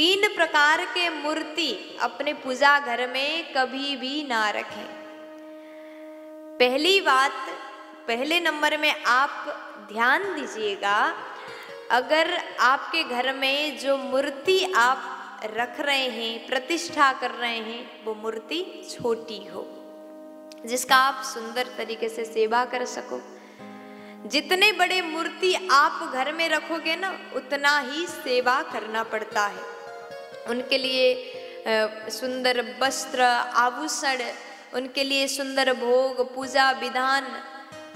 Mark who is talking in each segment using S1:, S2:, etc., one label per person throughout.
S1: तीन प्रकार के मूर्ति अपने पूजा घर में कभी भी ना रखें। पहली बात, पहले नंबर में आप ध्यान दीजिएगा, अगर आपके घर में जो मूर्ति आप रख रहे हैं, प्रतिष्ठा कर रहे हैं, वो मूर्ति छोटी हो, जिसका आप सुंदर तरीके से सेवा कर सको। जितने बड़े मूर्ति आप घर में रखोगे ना, उतना ही सेवा करना पड़ता है। उनके लिए सुंदर वस्त्र, आभूषण, उनके लिए सुंदर भोग, पूजा विधान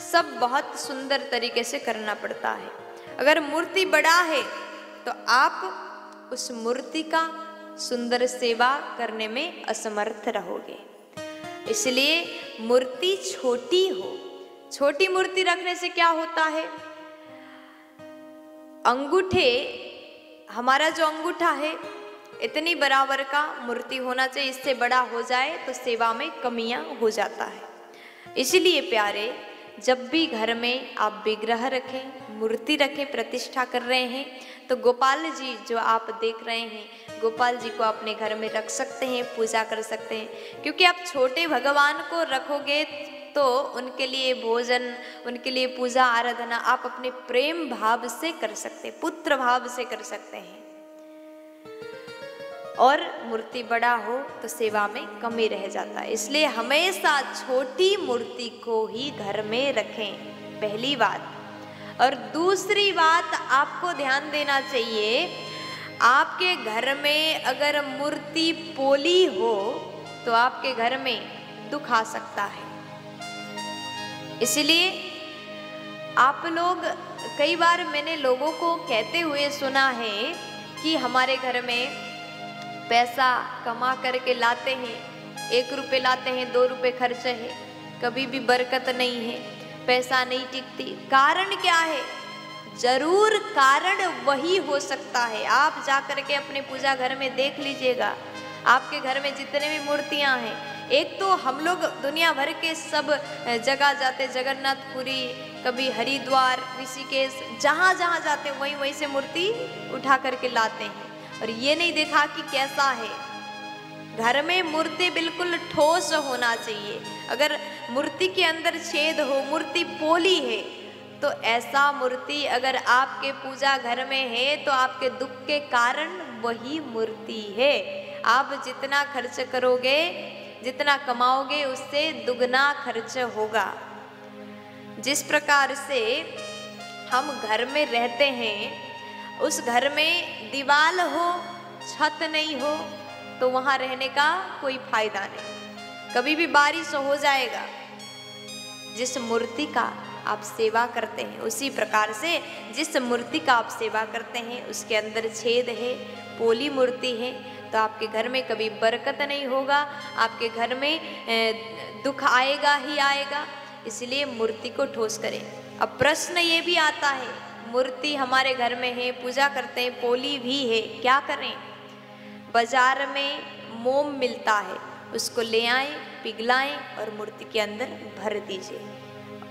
S1: सब बहुत सुंदर तरीके से करना पड़ता है। अगर मूर्ति बड़ा है तो आप उस मूर्ति का सुंदर सेवा करने में असमर्थ रहोगे। इसलिए मूर्ति छोटी हो। छोटी मूर्ति रखने से क्या होता है, अंगूठे, हमारा जो अंगूठा है इतनी बराबर का मूर्ति होना चाहिए, इससे बड़ा हो जाए तो सेवा में कमियां हो जाता है। इसलिए प्यारे, जब भी घर में आप विग्रह रखें, मूर्ति रखें, प्रतिष्ठा कर रहे हैं, तो गोपाल जी जो आप देख रहे हैं, गोपाल जी को अपने घर में रख सकते हैं, पूजा कर सकते हैं। क्योंकि आप छोटे भगवान को रखोगे तो उनके लिए भोजन, उनके लिए पूजा आराधना आप अपने प्रेम भाव से कर सकते हैं, पुत्र भाव से कर सकते हैं। और मूर्ति बड़ा हो तो सेवा में कमी रह जाता है। इसलिए हमेशा छोटी मूर्ति को ही घर में रखें, पहली बात। और दूसरी बात आपको ध्यान देना चाहिए, आपके घर में अगर मूर्ति पोली हो तो आपके घर में दुख आ सकता है। इसलिए आप लोग, कई बार मैंने लोगों को कहते हुए सुना है कि हमारे घर में पैसा कमा करके लाते हैं, 1 रुपये लाते हैं, 2 रुपये खर्च है, कभी भी बरकत नहीं है, पैसा नहीं टिकती। कारण क्या है? जरूर कारण वही हो सकता है। आप जा करके अपने पूजा घर में देख लीजिएगा, आपके घर में जितने भी मूर्तियां हैं, एक तो हम लोग दुनिया भर के सब जगह जाते, जगन्नाथपुरी, कभी हरिद्वार, ऋषिकेश, जहाँ जहाँ जाते हैं वहीं वहीं से मूर्ति उठा करके लाते हैं, और ये नहीं देखा कि कैसा है। घर में मूर्ति बिल्कुल ठोस होना चाहिए। अगर मूर्ति के अंदर छेद हो, मूर्ति पोली है, तो ऐसा मूर्ति अगर आपके पूजा घर में है तो आपके दुख के कारण वही मूर्ति है। आप जितना खर्च करोगे, जितना कमाओगे, उससे दुगना खर्च होगा। जिस प्रकार से हम घर में रहते हैं, उस घर में दीवार हो, छत नहीं हो, तो वहां रहने का कोई फायदा नहीं, कभी भी बारिश हो जाएगा। जिस मूर्ति का आप सेवा करते हैं, उसी प्रकार से जिस मूर्ति का आप सेवा करते हैं उसके अंदर छेद है, पोली मूर्ति है, तो आपके घर में कभी बरकत नहीं होगा, आपके घर में दुख आएगा ही आएगा। इसलिए मूर्ति को ठोस करें। अब प्रश्न ये भी आता है, मूर्ति हमारे घर में है, पूजा करते हैं, पोली भी है, क्या करें? बाजार में मोम मिलता है, उसको ले आएं, पिघलाएं और मूर्ति के अंदर भर दीजिए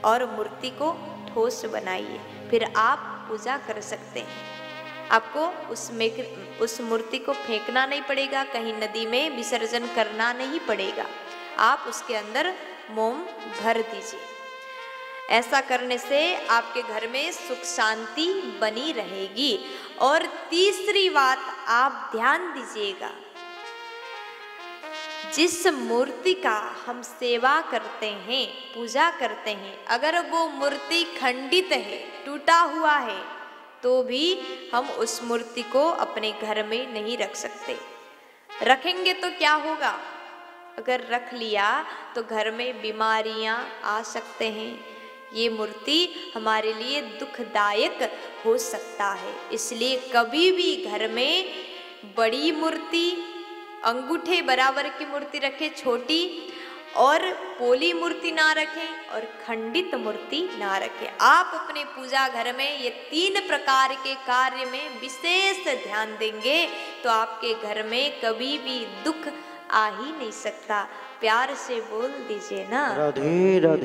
S1: और मूर्ति को ठोस बनाइए, फिर आप पूजा कर सकते हैं। आपको उस मूर्ति को फेंकना नहीं पड़ेगा, कहीं नदी में विसर्जन करना नहीं पड़ेगा, आप उसके अंदर मोम भर दीजिए। ऐसा करने से आपके घर में सुख शांति बनी रहेगी। और तीसरी बात आप ध्यान दीजिएगा, जिस मूर्ति का हम सेवा करते हैं, पूजा करते हैं, अगर वो मूर्ति खंडित है, टूटा हुआ है, तो भी हम उस मूर्ति को अपने घर में नहीं रख सकते। रखेंगे तो क्या होगा? अगर रख लिया तो घर में बीमारियां आ सकते हैं। ये मूर्ति हमारे लिए दुखदायक हो सकता है। इसलिए कभी भी घर में बड़ी मूर्ति, अंगूठे बराबर की मूर्ति रखें, छोटी, और पोली मूर्ति ना रखें और खंडित मूर्ति ना रखें। आप अपने पूजा घर में ये 3 प्रकार के कार्य में विशेष ध्यान देंगे तो आपके घर में कभी भी दुख आ ही नहीं सकता। प्यार से बोल दीजिए ना, राधे राधे।